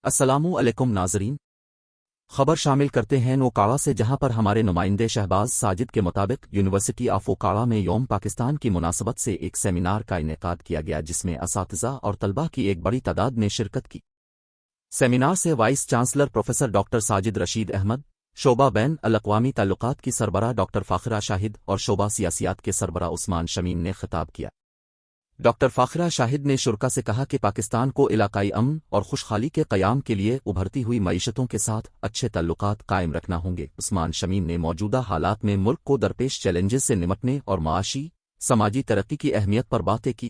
अस्सलामु अलैकुम नाजरीन। खबर शामिल करते हैं ओकाड़ा से, जहां पर हमारे नुमाइंदे शहबाज साजिद के मुताबिक यूनिवर्सिटी ऑफ ओकाड़ा में यौम पाकिस्तान की मुनासबत से एक सेमिनार का इनेकाद किया गया, जिसमें असातिज़ा और तलबा की एक बड़ी तादाद ने शिरकत की। सेमिनार से vice chancellor professor doctor Sajid Rashid Ahmad, शोबा बैन अल-अक़वामी ताल्लुकात की सरबराह डॉक्टर फ़ाखिरा शाहिद और शोबा सियासियात के सरबराह उस्मान शमीम ने खिताब किया। डॉक्टर फ़ाखिरा शाहिद ने शुरा से कहा कि पाकिस्तान को इलाकाई अमन और खुशहाली के क़याम के लिए उभरती हुई मईशतों के साथ अच्छे ताल्लुकात कायम रखना होंगे। उस्मान शमीम ने मौजूदा हालात में मुल्क को दरपेश चैलेंजेस से निपटने और माशी समाजी तरक्की की अहमियत पर बातें की।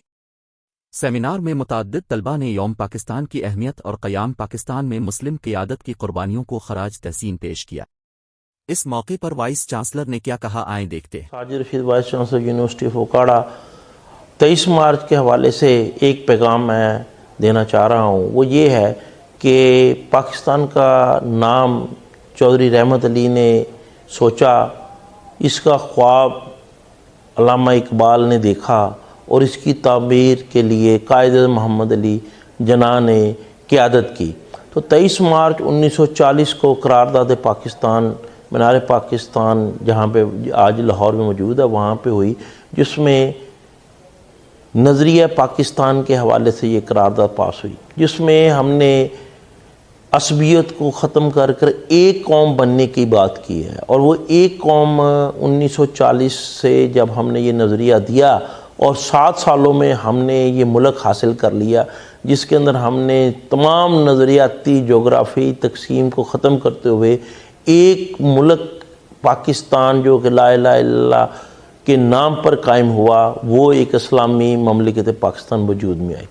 सेमिनार में मुतअद्दिद तलबा ने यौम पाकिस्तान की अहमियत और क़याम पाकिस्तान में मुस्लिम क़ियादत की क़ुरबानियों को ख़राज तहसीन पेश किया। इस मौके पर वाइस चांसलर ने क्या कहा, आएं देखते। Sajid Rashid, vice chancellor university of Okara, 23 मार्च के हवाले से एक पैगाम मैं देना चाह रहा हूँ। वो ये है कि पाकिस्तान का नाम चौधरी रहमत अली ने सोचा, इसका ख्वाब अल्लामा इकबाल ने देखा और इसकी तामीर के लिए कायद मोहम्मद अली जना ने क़यादत की। तो 23 मार्च 1940 को करारदाद पाकिस्तान, मीनार पाकिस्तान जहाँ पे आज लाहौर में मौजूद है, वहाँ पे हुई, जिसमें नज़रिया पाकिस्तान के हवाले से ये करारदाद पास हुई, जिसमें हमने असबियत को ख़त्म कर कर एक कौम बनने की बात की है। और वो एक कौम 1940 से जब हमने ये नज़रिया दिया और 7 सालों में हमने ये मुल्क हासिल कर लिया, जिसके अंदर हमने तमाम नज़रियाती जोग्राफ़ी तकसीम को ख़त्म करते हुए एक मुल्क पाकिस्तान जो कि ला इलाहा इल्लल्लाह के नाम पर कायम हुआ, वो एक इस्लामी ममलिकत पाकिस्तान वजूद में आई।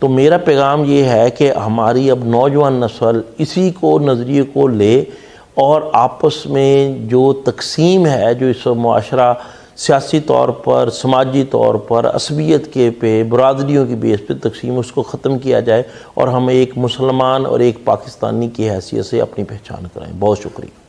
तो मेरा पैगाम ये है कि हमारी अब नौजवान नस्ल इसी को नज़रिए को ले और आपस में जो तकसीम है, जो इस मुआशरा सियासी तौर पर, समाजी तौर पर, असबियत के पे, बरादरियों की बेस पे तकसीम, उसको ख़त्म किया जाए और हम एक मुसलमान और एक पाकिस्तानी की हैसियत से अपनी पहचान कराएँ। बहुत शुक्रिया।